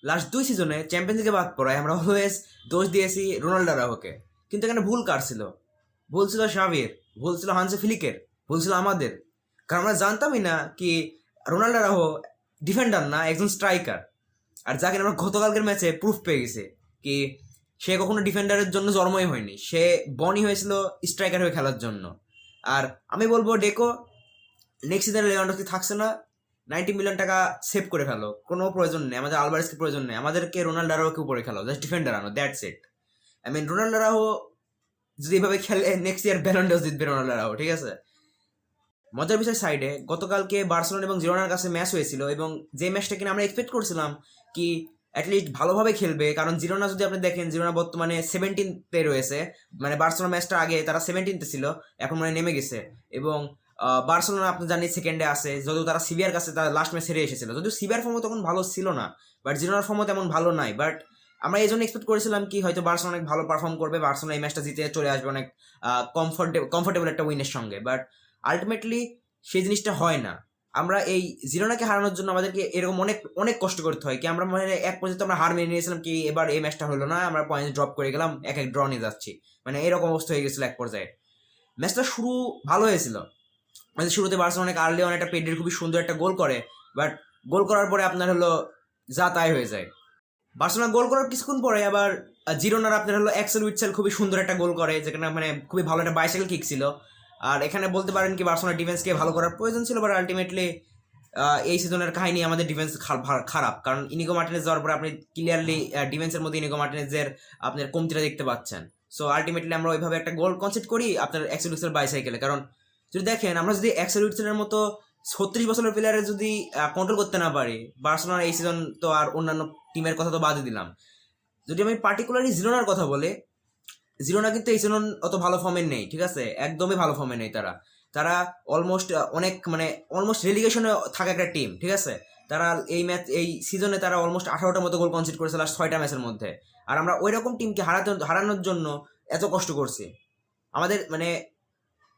Last 2 সিজনে champions লিগে বাদ পড়ায় আমরা অলওয়েজ দোষ দিয়েছি রোনাল্ডো আরাউখোকে, কিন্তু এখানে ভুল কার ছিল? ভুল ছিল শাভির, ভুল ছিল হানসে ফ্লিকের, ভুল ছিল আমাদের। কারণ আমরা জানতামই না কি রোনাল্ডো আরাউখো ডিফেন্ডার না, একজন স্ট্রাইকার। আর যাকে আমরা গতকালকের ম্যাচে প্রুফ পেয়ে গেছে কি সে কখনো ডিফেন্ডারের জন্য জন্মই হয়নি, সে বনি হয়েছিল স্ট্রাইকার হয়ে খেলার জন্য। আর আমি বলবো ডেকো নেক্সট সিজনে লেভানডস্কি থাকছে না, 90 মিলিয়ন টাকা সেভ করে ফেলো, কোনো প্রয়োজন নেই আমাদের আলভারেজকে, প্রয়োজন নেই আমাদেরকে, রোনাল্ডো আরাউখোকে উপরে খেলো, জাস্ট ডিফেন্ডার আনো, that's it. I mean Ronaldo Araujo যদি এভাবে খেলে নেক্সট ইয়ার ব্যালন ড'র জিতবে রোনাল্ডো আরাউখো, ঠিক আছে? মজার বিষয় সাইডে, গতকালকে বার্সেলোনা এবং জিরোনার কাছে ম্যাচ হয়েছিল, এবং যে ম্যাচটা কিনা আমরা এক্সপেক্ট করছিলাম কি অ্যাটলিস্ট ভালোভাবে খেলবে, কারণ জিরোনা যদি আপনি দেখেন জিরোনা বর্তমানে 17তে রয়েছে, মানে বার্সেলোনা ম্যাচটা আগে তারা 17তে ছিল, এখন মানে নেমে গেছে। এবং বার্সেলোনা আপনি জানেন সেকেন্ডে আছে, যদিও তারা সিভিয়ার কাছে তারা লাস্ট ম্যাচ হেরে এসেছিল, যদিও সিভিয়ার ফর্মও তখন ভালো ছিল না, বাট জিরোনার ফর্মও তেমন ভালো নাই। বাট আমরা এই জন্য এক্সপেক্ট করেছিলাম কি হয়তো বার্সেলোনা অনেক ভালো পারফর্ম করবে, বার্সেলোনা এই ম্যাচটা জিতে চলে আসবে অনেক কমফোর্টেবল একটা উইনের সঙ্গে। বাট আলটিমেটলি সেই জিনিসটা হয় না। আমরা এই জিরোনাকে হারানোর জন্য আমাদেরকে এরকম অনেক অনেক কষ্ট করতে হয় কি আমরা মানে এক পর্যন্ত আমরা হার মেনে নিয়েছিলাম কি এবার এই ম্যাচটা হলো না, আমরা পয়েন্ট ড্রপ করে গেলাম, এক এক ড্র নিয়ে যাচ্ছি, মানে এরকম অবস্থা হয়ে গেছিল এক পর্যায়ে। ম্যাচটা শুরু ভালো হয়েছিল, মানে শুরুতে বার্সেলোনা অনেক আর্লি অন একটা পেড্রির খুবই সুন্দর একটা গোল করে, বাট গোল করার পরে আপনার হলো যা তাই হয়ে যায়। বার্সেলোনা গোল করার কিছুক্ষণ পরে আবার জিরোনার আপনার হলো এক্সেল উইটসেল খুবই সুন্দর একটা গোল করে, যেখানে মানে খুবই ভালো একটা বাইসাইকেল কিক ছিল। আর এখানে বলতে পারেন কি বার্সেলোনা ডিফেন্সকে ভালো করার প্রয়োজন ছিল, বাট আলটিমেটলি এই সিজনের কাহিনী আমাদের ডিফেন্স খারাপ, কারণ ইনিগো মার্টিনেজ যাওয়ার পরে আপনি ক্লিয়ারলি ডিফেন্সের মধ্যে ইনিগো মার্টিনেজের আপনার কমতিটা দেখতে পাচ্ছেন। সো আলটিমেটলি আমরা ওইভাবে একটা গোল কনসিড করি আপনার এক্সেল উইটসেল বাইসাইকেলে। কারণ যদি দেখেন আমরা যদি এক্সেল উইটসেলের মতো 36 বছরের প্লেয়ারের যদি কন্ট্রোল করতে না পারি, বার্সেলোনার এই সিজন তো আর অন্যান্য টিমের কথা তো বাদই দিলাম, যদি আমি পার্টিকুলারলি জিরোনার কথা বলি, জিরোনা কিন্তু এই সিজন অত ভালো ফর্মে নেই, ঠিক আছে? একদমই ভালো ফর্মে নেই তারা। তারা অলমোস্ট অনেক মানে অলমোস্ট রেলিগেশনে থাকা একটা টিম, ঠিক আছে? তারা এই সিজনে তারা অলমোস্ট 18টার মতো গোল কনসিড করেছে লাস্ট 6টা ম্যাচের মধ্যে। আর আমরা ওই রকম টিমকে হারানোর জন্য এত কষ্ট করছি। আমাদের মানে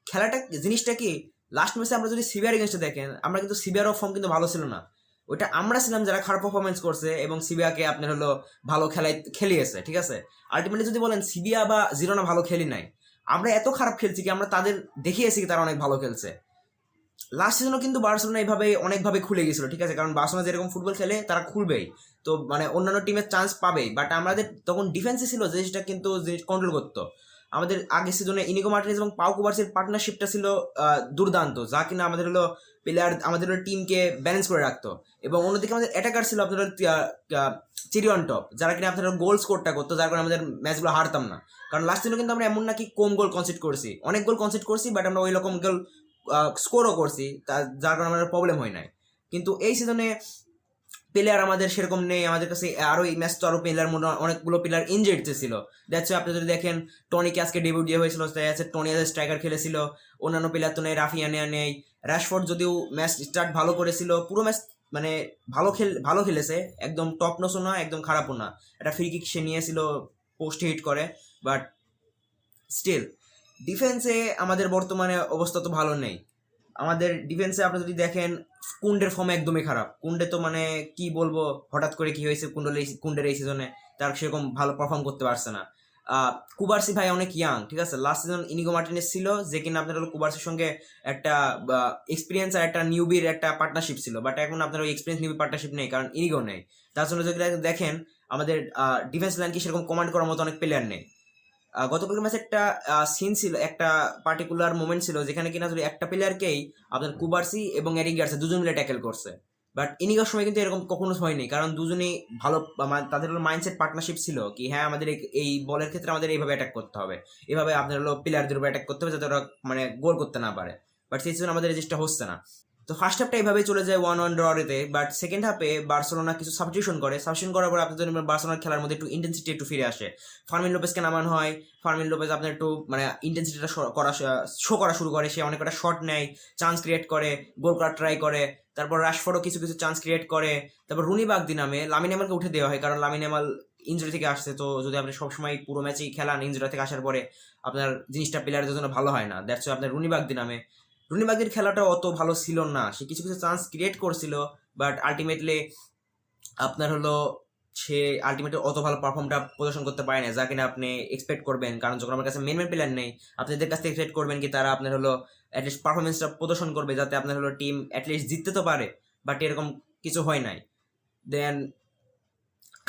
খেলাটা জিনিসটা কি, লাস্ট ম্যাচে আমরা যদি সিবিআর এগেনস্টে দেখেন, আমরা কিন্তু সিবিআরও ফর্ম কিন্তু ভালো ছিল না। ওইটা আমরা ছিলাম যারা খারাপ পারফরমেন্স করছে এবং সিবিয়াকে আপনার হলো ভালো খেলিয়েছে, ঠিক আছে? আলটিমেটলি যদি বলেন সিবিয়া বা জিরোনা ভালো খেলি নাই, আমরা এত খারাপ খেলছি কি আমরা তাদের দেখিয়েছি কি তারা অনেক ভালো খেলছে। লাস্ট সিজনও কিন্তু বার্সেলোনা এইভাবে অনেকভাবে খুলে গেছিল, ঠিক আছে? কারণ বার্সেলোনা যেরকম ফুটবল খেলে তারা খুলবেই, তো মানে অন্যান্য টিমের চান্স পাবেই, বাট আমাদের তখন ডিফেন্সে ছিল যে জিনিসটা কিন্তু জিনিস কন্ট্রোল করতো। আমাদের আগের সিজনে ইনিগো মার্টিনেজ এবং পাউ কুবার্সের পার্টনারশিপটা ছিল দুর্দান্ত, যা কিনা আমাদের হলো প্লেয়ার আমাদের হলো টিমকে ব্যালেন্স করে রাখতো। এবং অন্যদিকে আমাদের অ্যাটাকার ছিল আপনার চেরি অন টপ, যারা কিনা আপনার গোল স্কোরটা করতো, যার কারণে আমাদের ম্যাচগুলো হারতাম না। কারণ লাস্ট সিজনে কিন্তু আমরা এমন নাকি কম গোল কনসিড করছি, অনেক গোল কনসিড করছি, বাট আমরা ওই রকম গোল স্কোরও করছি, যার কারণে আমাদের প্রবলেম হয় নাই। কিন্তু এই সিজনে প্লেয়ার আমাদের সেরকম নেই, আমাদের কাছে আরও এই ম্যাচ তো আরও প্লেয়ার অনেকগুলো প্লেয়ার ইনজেড ছিল। দেখছো আপনি যদি দেখেন টনিকে আজকে ডেবিউট দিয়ে হয়েছিল, টনি আজ স্ট্রাইকার খেলেছিল, অন্যান্য প্লেয়ার তো নেই, রাফিয়ানিয়া নেই, র্যাশফোর্ড যদিও ম্যাচ স্টার্ট ভালো করেছিল, পুরো ম্যাচ মানে ভালো খেলেছে, একদম টপ নচও না একদম খারাপও না, একটা ফ্রি কিক সে নিয়েছিল পোস্ট হিট করে। বাট স্টিল ডিফেন্সে আমাদের বর্তমানে অবস্থা তো ভালো নেই। আমাদের ডিফেন্সে আপনি যদি দেখেন কুন্ডের ফর্ম একদমই খারাপ। কুন্ডে তো মানে কি বলবো, হঠাৎ করে কি হয়েছে কুন্ডের এই সিজনে তার সেরকম ভালো পারফর্ম করতে পারছে না। কুবার্সি ভাই অনেক ইয়াং, ঠিক আছে? লাস্ট সিজন ইনিগো মার্টিনেস ছিল, যে কিনা আপনার হলো কুবার্সির সঙ্গে একটা এক্সপিরিয়েন্স আর একটা নিউবির একটা পার্টনারশিপ ছিল, বাট এখন আপনার ওই এক্সপিরিয়েন্স নিউবি পার্টনারশিপ নেই, কারণ ইনিগো নেই। তার জন্য যদি দেখেন আমাদের ডিফেন্স লাইনকে সেরকম কমান্ড করার মতো অনেক প্লেয়ার নেই। গতকালকের ম্যাচে একটা সিন ছিল, একটা পার্টিকুলার মোমেন্ট ছিল, যেখানে কিনা যদি একটা প্লেয়ারকেই আপনার কুবার্সি এবং এরিক গার্সিয়া দুজন মিলে ট্যাকেল করছে। বাট ইনিগার সময় কিন্তু এরকম কখনো হয়নি, কারণ দুজনেই ভালো তাদের হলো মাইন্ডসেট পার্টনারশিপ ছিল কি হ্যাঁ আমাদের এই বলের ক্ষেত্রে আমাদের এইভাবে অ্যাটাক করতে হবে, এভাবে আপনার হলো প্লেয়ারদের উপর অ্যাটাক করতে হবে যাতে ওরা মানে গোল করতে না পারে। বাট সেই সিজন আমাদের এই জিনিসটা হচ্ছে না। তো ফার্স্ট হাফটা এইভাবে চলে যায় 1-1 ড্রতে, বাট সেকেন্ড হাফে বার্সেলোনা কিছু সাবস্টিটিউশন করার পর আপনাদের বার্সেলোনার খেলার মধ্যে একটু ইন্টেন্সিটি একটু ফিরে আসে। ফার্মিন লোপেজকে নামানো হয়, ফার্মিন লোপেজ আপনার একটু মানে ইন্টেন্সিটিটা শো করা শুরু করে, সে অনেক একটা শট নেয়, চান্স ক্রিয়েট করে, গোল করার ট্রাই করে। তারপর রাশফোর্ডও কিছু কিছু চান্স ক্রিয়েট করে। তারপর রুনি বাগদি নামে লামিন ইয়ামালকে উঠে দেওয়া হয়, কারণ লামিন ইয়ামাল ইঞ্জুরি থেকে আসছে, তো যদি আপনি সবসময় পুরো ম্যাচেই খেলান ইঞ্জুরি থেকে আসার পরে আপনার জিনিসটা প্লেয়ারদের জন্য ভালো হয় না। দ্যাটস আপনার রুনি বাগদি নামে। রুনি বাগদির খেলাটা অত ভালো ছিল না, সে কিছু কিছু চান্স ক্রিয়েট করছিল, বাট আলটিমেটলি আপনার হলো সে আলটিমেটলি অত ভালো পারফর্মটা প্রদর্শন করতে পারে না যা কিনা আপনি এক্সপেক্ট করবেন, কারণ যখন আমার কাছে মেন প্লেয়ার নেই আপনি এদের কাছ থেকে এক্সপেক্ট করবেন কি তারা আপনার হলো অ্যাটলিস্ট পারফরমেন্সটা প্রদর্শন করবে যাতে আপনার হলো টিম অ্যাটলিস্ট জিততে তো পারে, বাট এরকম কিছু হয় নাই। দেন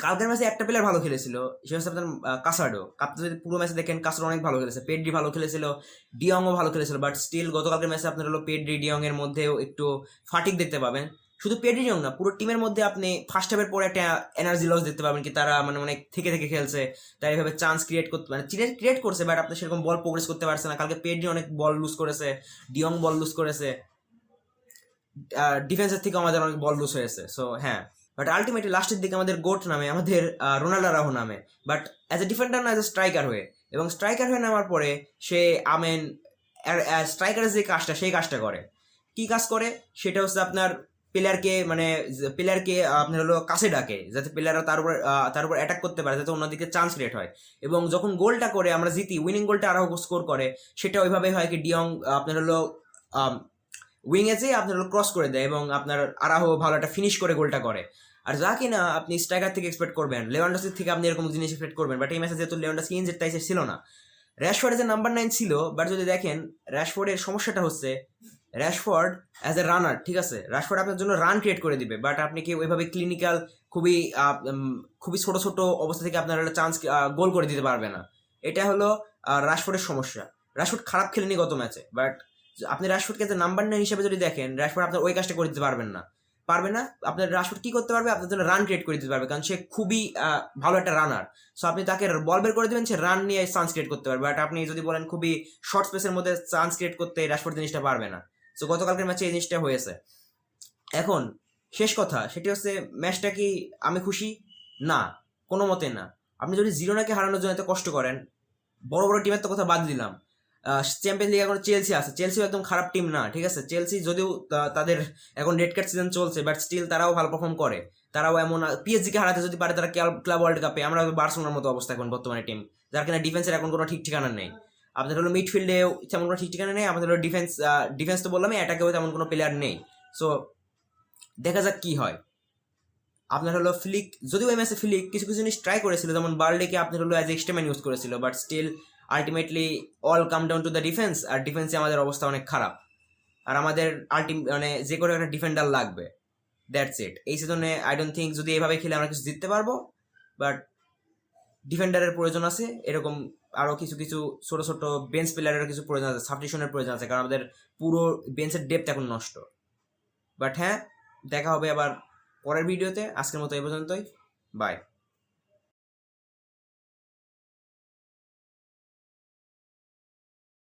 কালকের ম্যাচে একটা প্লেয়ার ভালো খেলেছিল, সে হচ্ছে আপনার কাসাডো। আপনি যদি পুরো ম্যাচে দেখেন কাসাডো অনেক ভালো খেলেছে, পেড্রি ভালো খেলেছিল, ডিয়ংও ভালো খেলেছিল, বাট স্টিল গতকালকের ম্যাচে আপনার হলো পেড্রি ডিয়ং এর মধ্যেও একটু ফাটিক দেখতে পাবেন। শুধু পেড্রি ডিয়ং না, পুরো টিমের মধ্যে আপনি ফার্স্ট হাফের পরে একটা এনার্জি লস দেখতে পাবেন কি তারা মানে অনেক থেকে থেকে খেলছে, তাই এভাবে চান্স ক্রিয়েট করতে মানে ক্রিয়েট করছে, বাট আপনি সেরকম বল প্রোগ্রেস করতে পারছে না। কালকে পেড্রি অনেক বল লুজ করেছে, ডিয়ং বল লুজ করেছে, ডিফেন্সের থেকে আমাদের অনেক বল লুজ হয়েছে। সো হ্যাঁ, বাট আলটিমেটলি লাস্টের দিকে আমাদের গোট নামে, আমাদের রোনাল্ডো আরাউজো নামে, বাট অ্যাজ এ ডিফেন্ডার না, অ্যাজ এ স্ট্রাইকার হয়ে। এবং স্ট্রাইকার হয়ে নামার পরে সে আমেন স্ট্রাইকারের যে কাজটা সেই কাজটা করে। কি কাজ করে সেটা হচ্ছে আপনার প্লেয়ারকে আপনার হলো কাছে ডাকে, যাতে প্লেয়াররা তার উপর অ্যাটাক করতে পারে, যাতে অন্যদিকে চান্স ক্রিয়েট হয়। এবং যখন গোলটা করে আমরা জিতি, উইনিং গোলটা আরাউজো স্কোর করে, সেটা ওইভাবে হয় কি ডিয়ং আপনার হলো উইংয়ে যেয়ে আপনার হলো ক্রস করে দেয় এবং আপনার আরাউজো ভালো একটা ফিনিশ করে গোলটা করে। আর যা কিনা আপনি স্ট্রাইকার থেকে এক্সপেক্ট করবেন, লেভানডস্কি থেকে আপনি এরকম জিনিস এক্সপেক্ট করবেন, বাট এই ম্যাচে যেহেতু লেভানডস্কি ইনজেড তাই ছিল না। র্যাশফোর্ডের যে নাম্বার 9 ছিল, বাট যদি দেখেন র্যাশফোর্ডের সমস্যাটা হচ্ছে র্যাশফোর্ড অ্যাজ এ রানার, ঠিক আছে, র্যাশফোর্ড আপনার জন্য রান ক্রিয়েট করে দিবে, বাট আপনি কি ওইভাবে ক্লিনিক্যাল খুবই ছোট ছোট অবস্থা থেকে আপনার চান্স গোল করে দিতে পারবে না। এটা হলো র্যাশফোর্ডের সমস্যা। র্যাশফোর্ড খারাপ খেলেনি গত ম্যাচে, বাট আপনি র্যাশফোর্ডকে যে নাম্বার 9 হিসেবে যদি দেখেন, র্যাশফোর্ড আপনার ওই কাজটা করে দিতে পারবে না। আপনার রাশফোর্ড কি করতে পারবে, আপনার জন্য রান ক্রিয়েট করে দিতে পারবে, কারণ সে খুবই ভালো একটা রানার। সো আপনি তাকে বল বের করে দেবেন, সে রান নিয়ে চান্স ক্রিয়েট করতে পারবে। বাট আপনি যদি বলেন খুবই শর্ট স্পেসের মধ্যে চান্স ক্রিয়েট করতে, রাশফোর্ড জিনিসটা পারবে না। সো গতকালকের ম্যাচে এই জিনিসটা হয়েছে। এখন শেষ কথা সেটি হচ্ছে, ম্যাচটা কি আমি খুশি? না, কোনো মতে না। আপনি যদি জিরোনাকে হারানোর জন্য এত কষ্ট করেন, বড় বড় টিমের তো কথা বাদ দিলাম, চ্যাম্পিয়ন্স লিগ এখন চেলসি আছে, চেলসিও একদম খারাপ টিম না, ঠিক আছে। চেলসি যদিও তাদের এখন রেড কার্ড সিজন চলছে, বাট স্টিল তারাও ভালো পারফর্ম করে। তারাও এমন পিএসজিকে হারাতে যদি পারে তারা ক্লাব ওয়ার্ল্ড কাপে, আমরা বার্সেলোনার মতো অবস্থা এখন বর্তমানে টিম, যার কিনা ডিফেন্সের এখন কোনো ঠিক ঠিকানা নেই। আপনাদের হলো মিডফিল্ডেও তেমন কোনো ঠিক ঠিকানা নেই, আমাদের হলো ডিফেন্স তো বললামই, অ্যাটাকেও তেমন কোনো প্লেয়ার নেই। সো দেখা যাক কি হয়। আপনার হলো ফ্লিক, যদিও ওই ম্যাচে ফ্লিক কিছু কিছু জিনিস ট্রাই করেছিল, যেমন বার্লিকে আপনার হলো অ্যাজ এক্সট্রা ম্যান ইউজ করেছিল, but still ultimately all come down to the defence. আর ডিফেন্সে আমাদের অবস্থা অনেক খারাপ, আর আমাদের মানে যে কোনো একটা ডিফেন্ডার লাগবে। That's it. এই সিজনে আই ডোন্ট থিঙ্ক যদি এইভাবে খেলে আমরা কিছু জিততে পারবো, বাট ডিফেন্ডারের প্রয়োজন আছে, এরকম আরও কিছু কিছু ছোট ছোট বেঞ্চ প্লেয়ারের কিছু প্রয়োজন আছে, সাবস্টিটিউশনের প্রয়োজন আছে, কারণ আমাদের পুরো বেঞ্চের ডেপথ এখন নষ্ট। বাট হ্যাঁ, দেখা হবে আবার পরের ভিডিওতে। আজকের মতো এই পর্যন্তই, বাই।